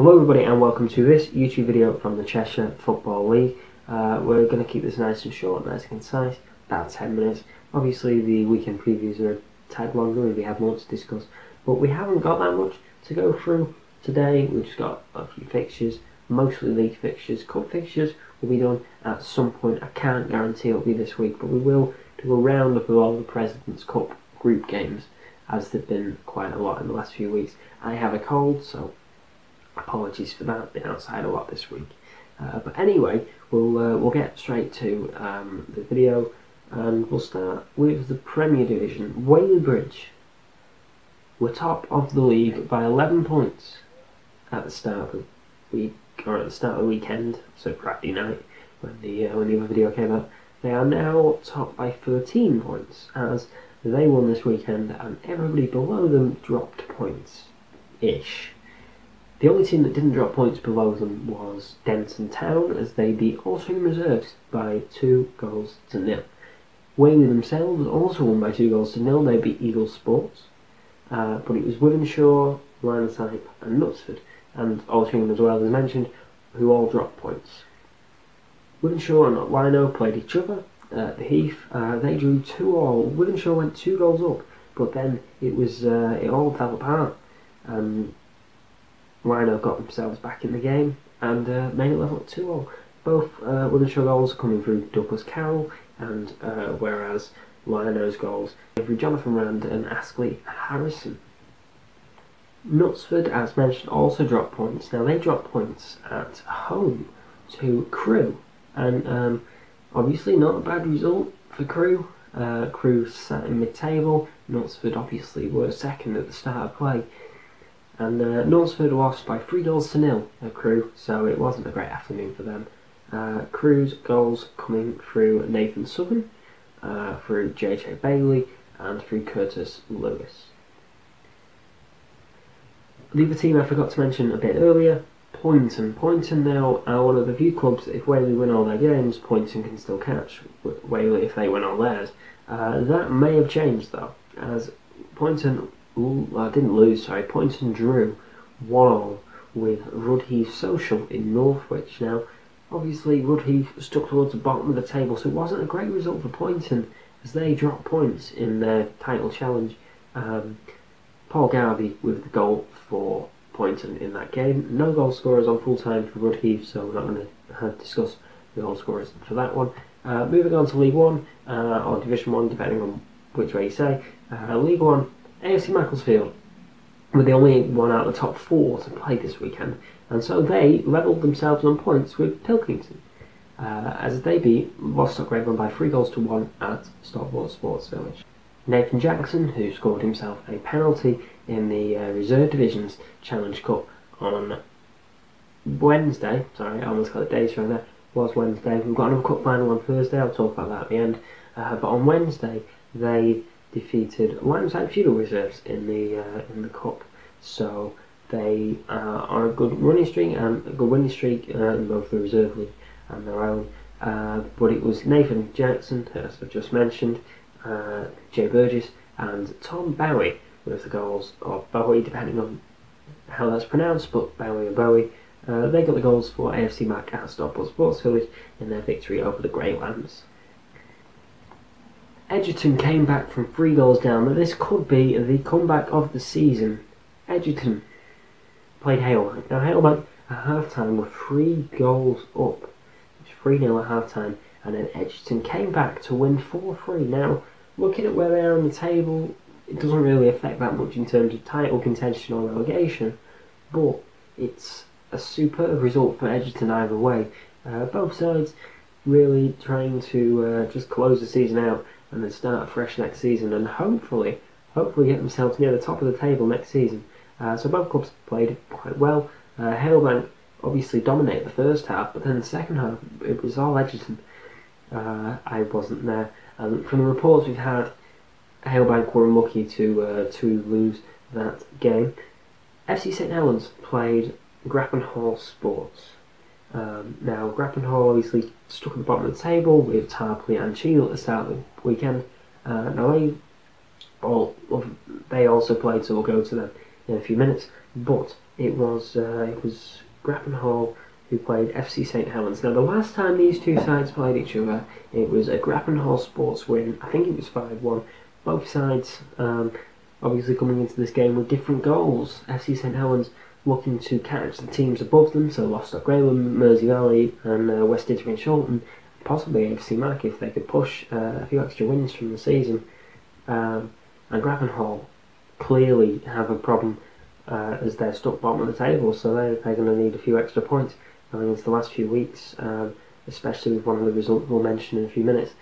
Hello everybody and welcome to this YouTube video from the Cheshire Football League. We're going to keep this nice and short, nice and concise, about 10 minutes. Obviously the weekend previews are a tad longer and we have more to discuss, but we haven't got that much to go through today. We've just got a few fixtures, mostly league fixtures. Cup fixtures will be done at some point. I can't guarantee it'll be this week, but we will do a roundup of all the President's Cup group games, as there've been quite a lot in the last few weeks. I have a cold, so apologies for that, been outside a lot this week. But anyway, we'll get straight to the video, and we'll start with the Premier Division. Weybridge were top of the league by 11 points at the start of the week, or at the start of the weekend, so Friday night when the other video came out. They are now top by 13 points as they won this weekend, and everybody below them dropped points-ish. The only team that didn't drop points below them was Denton Town, as they beat Altrincham Reserves by 2-0. Whaley themselves also won by 2-0. They beat Eagle Sports, but it was Wythenshawe, Lineside and Knutsford, and Altrincham as well as mentioned, who all dropped points. Wythenshawe and Lino played each other at the Heath. They drew 2-2. Wythenshawe went 2 goals up, but then it all fell apart. Lino got themselves back in the game and made it level at 2-2. Both Wythenshawe goals are coming through Douglas Carroll, and whereas Lino's goals came through Jonathan Rand and Ashley Harrison. Knutsford, as mentioned, also dropped points. Now they dropped points at home to Crewe, and obviously not a bad result for Crewe. Crewe sat in mid-table. Knutsford obviously were second at the start of play. And Knutsford lost by 3-0 at Crewe, so it wasn't a great afternoon for them. Crewe's goals coming through Nathan Southern, through JJ Bailey, and through Curtis Lewis. The other team I forgot to mention a bit earlier, Poynton. Poynton now are one of the few clubs that if Whaley win all their games, Poynton can still catch Whaley if they win all theirs. That may have changed though, as Poynton didn't lose, sorry. Poynton drew 1-1 with Rudheath Social in Northwich. Now, obviously, Rudheath stuck towards the bottom of the table, so it wasn't a great result for Poynton as they dropped points in their title challenge. Paul Garvey with the goal for Poynton in that game. No goal scorers on full time for Rudheath, so we're not going to discuss the goal scorers for that one. Moving on to League 1, or Division 1, depending on which way you say. League 1. AFC Macclesfield were the only one out of the top 4 to play this weekend, and so they levelled themselves on points with Pilkington, as they beat Lostock Raven by 3-1 at Stockport Sports Village. Nathan Jackson, who scored himself a penalty in the Reserve Division's Challenge Cup on Wednesday, sorry, I almost got the dates wrong there, was Wednesday. We've got another cup final on Thursday, I'll talk about that at the end, but on Wednesday they defeated Lineside Feudal Reserves in the cup, so they are on a good running streak and a good winning streak in both the reserve league and their own. But it was Nathan Jackson, as I've just mentioned, Jay Burgess and Tom Bowie with the goals, or Bowie depending on how that's pronounced, but Bowie or Bowie. They got the goals for AFC Mac at Stockport Sports Village in their victory over the Grey Lambs. Edgerton came back from 3 goals down, but this could be the comeback of the season. Edgerton played Halebank. Now Halebank at half-time were 3 goals up. It was 3-0 at half-time, and then Edgerton came back to win 4-3. Now, looking at where they are on the table, it doesn't really affect that much in terms of title contention or relegation, but it's a superb result for Edgerton either way. Both sides really trying to just close the season out and then start fresh next season, and hopefully get themselves near the top of the table next season. So both clubs played quite well. Halebank obviously dominated the first half, but then the second half it was all Edgerton. I wasn't there, and from the reports we've had, Halebank were unlucky to lose that game. FC St Helens played Grappenhall Sports. Now, Grappenhall obviously stuck at the bottom of the table with Tarpley and Cheadle at the start of the weekend. Now they also played, so we'll go to them in a few minutes. But it was Grappenhall who played FC St Helens. Now, the last time these two sides played each other, it was a Grappenhall Sports win. I think it was 5-1. Both sides obviously coming into this game with different goals. FC St Helens looking to catch the teams above them, so Lostock Greyland, Mersey Valley and West Didsbury and Shorten, possibly AFC Mac if they could push a few extra wins from the season. And Grappenhall clearly have a problem as they're stuck bottom of the table, so they're going to need a few extra points going into the last few weeks, especially with one of the results we'll mention in a few minutes.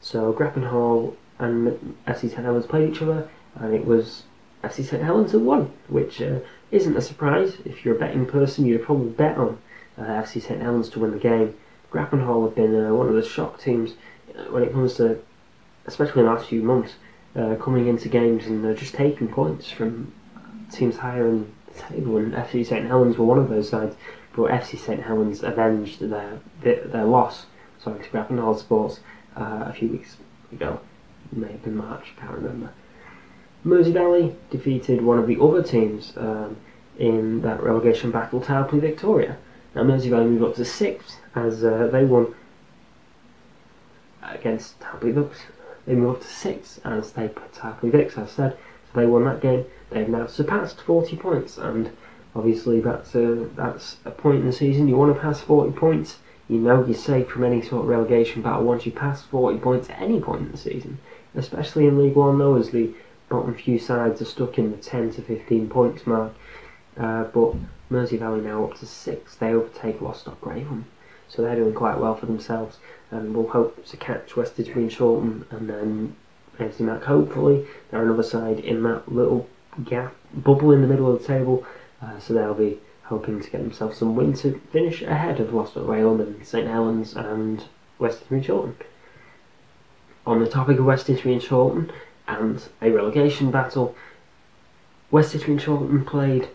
So Grappenhall and FC St Helens played each other, and it was FC St Helens that won, which isn't a surprise. If you're a betting person, you'd probably bet on FC St Helens to win the game. Grappenhall have been one of the shock teams when it comes to, especially in the last few months, coming into games and just taking points from teams higher in the table, and FC St Helens were one of those sides, but FC St Helens avenged their loss to Grappenhall Sports a few weeks ago. It may have been March, I can't remember. Mersey Valley defeated one of the other teams in that relegation battle, Tarpley Victoria. Now Mersey Valley moved up to 6th as they won against Tarpley Vicks. They moved up to 6th as they put Tarpley Vicks, as I said. So they won that game. They've now surpassed 40 points, and obviously that's a point in the season. You want to pass 40 points. You know you're safe from any sort of relegation battle once you pass 40 points at any point in the season, especially in League One though, as the bottom few sides are stuck in the 10 to 15 points mark. But Mersey Valley now up to 6th. They overtake Lostock Greyland, so they're doing quite well for themselves, and we'll hope to catch West Didsbury and Shorten and then AFC Mac. Hopefully they're another side in that little gap bubble in the middle of the table, so they'll be hoping to get themselves some win to finish ahead of Lostock Greyland and St Helens and West Didsbury and Shorten. On the topic of West Didsbury and Shorten and a relegation battle, West Didsbury and Shorten played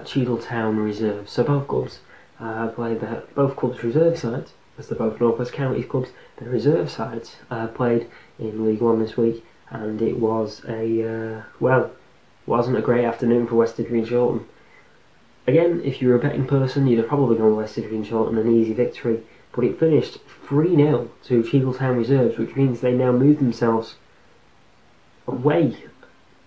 Cheadle Town Reserve. So both clubs played both clubs' reserve sides, as they're both North West Counties clubs. The reserve sides played in League One this week, and it was wasn't a great afternoon for West Didsbury and Shorten. Again, if you're a betting person, you'd have probably gone West Didsbury and Shorten an easy victory, but it finished 3-0 to Cheadle Town Reserves, which means they now move themselves away.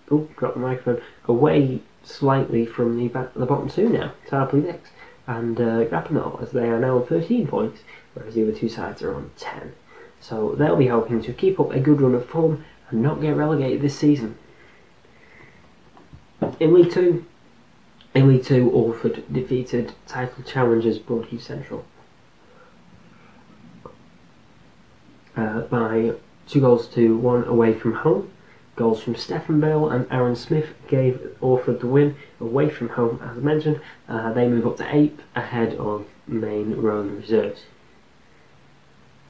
Oh, dropped the microphone. Away slightly from the bottom two now, Tarpley Vicks and Grappenhall, as they are now on 13 points, whereas the other two sides are on 10. So they'll be hoping to keep up a good run of form and not get relegated this season. In League Two, Alford defeated title challengers Broadheath Central by 2-1 away from home. Goals from Stephen Bell and Aaron Smith gave Alford the win away from home, as I mentioned. They move up to 8th ahead of Main Road Reserves.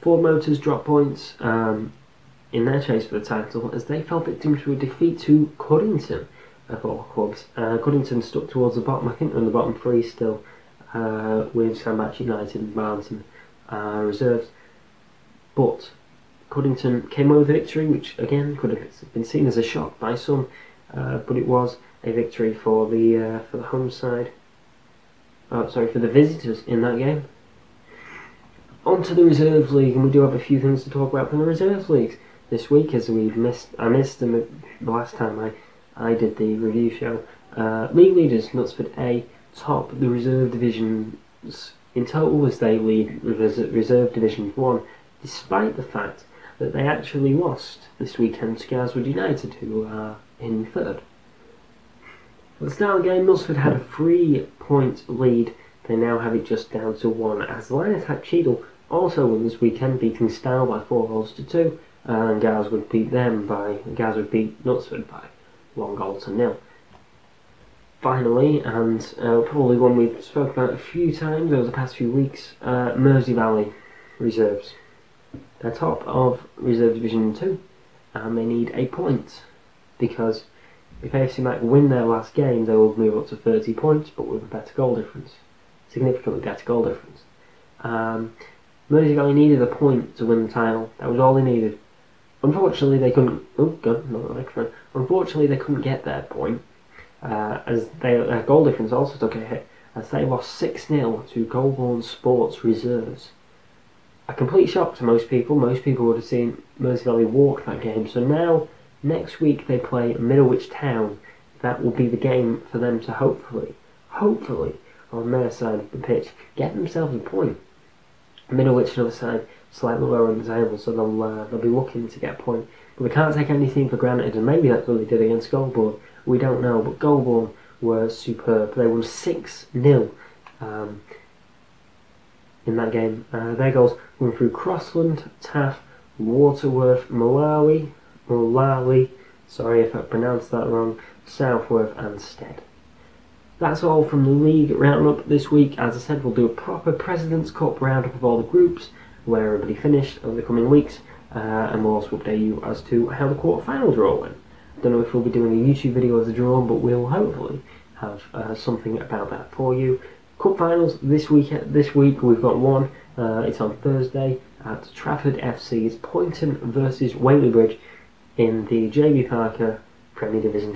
Ford Motors dropped points in their chase for the title as they fell victim to a defeat to Cuddington of all clubs. Cuddington stuck towards the bottom. I think they're in the bottom 3 still, with Sandbach United and Barnton reserves. But Cuddington came away with a victory, which again could have been seen as a shock by some, but it was a victory for the home side. For the visitors in that game. On to the Reserves League, and we do have a few things to talk about from the Reserves League this week, as I missed them the last time I did the review show. League leaders Knutsford A top the reserve divisions in total as they lead reserve division 1, despite the fact that they actually lost this weekend to Garswood United, who are in 3rd. At the start of the game, Knutsford had a 3-point lead. They now have it just down to 1, as Line Attack Cheadle also won this weekend, beating Style by 4-2, and Garswood beat Knutsford by 1-0. Finally, and probably one we've spoken about a few times over the past few weeks, Mersey Valley Reserves. They're top of Reserve Division 2, and they need a point, because if AFC Mac win their last game, they will move up to 30 points, but with a better goal difference. Significantly better goal difference. Mersey Valley needed a point to win the title. That was all they needed. Unfortunately, they couldn't. Oh God, not the microphone. Unfortunately, they couldn't get their point, as their goal difference also took a hit as they lost 6-0 to Goulburn Sports Reserves. A complete shock to most people. Most people would have seen Mersey Valley walk that game. So now, next week, they play Middlewich Town. That will be the game for them to hopefully, on their side of the pitch, get themselves a point. Middlewich, on the other side, slightly lower in the table, so they'll be looking to get a point. But we can't take anything for granted, and maybe that's what they did against Goulburn. We don't know, but Goulburn were superb. They won 6-0 in that game. Their goals went through Crossland, Taff, Waterworth, Mullally, sorry if I pronounced that wrong, Southworth and Stead. That's all from the league roundup this week. As I said, we'll do a proper President's Cup roundup of all the groups, where everybody finished over the coming weeks, and we'll also update you as to how the quarter-final draw went. I don't know if we'll be doing a YouTube video of the draw, but we'll hopefully have something about that for you. Cup finals this week we've got one. It's on Thursday at Trafford FC's Poynton versus Whaley in the JB Parker Premier Division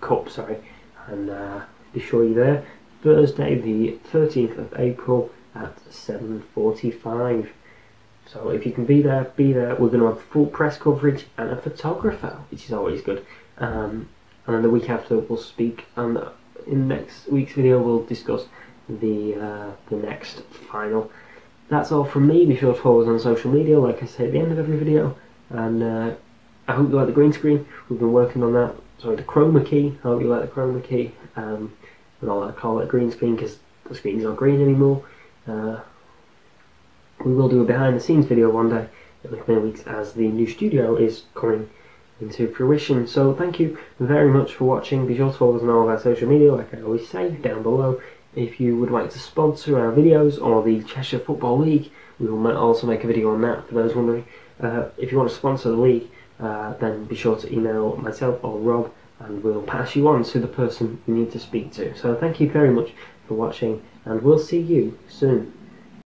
Cup, and be sure you're there Thursday the 13th of April at 7:45. So if you can be there, be there. We're going to have full press coverage and a photographer, which is always good. And then the week after we'll speak, and in next week's video we'll discuss the next final. That's all from me. Be sure to follow us on social media, like I say at the end of every video. And I hope you like the green screen. We've been working on that. Sorry, the chroma key. I hope you like the chroma key. And I'll call it green screen because the screen's not green anymore. We will do a behind the scenes video one day in the coming weeks as the new studio is coming into fruition. So thank you very much for watching. Be sure to follow us on all of our social media, like I always say, down below. If you would like to sponsor our videos or the Cheshire Football League, we will also make a video on that for those wondering. If you want to sponsor the league, then be sure to email myself or Rob and we'll pass you on to the person you need to speak to. So thank you very much for watching and we'll see you soon.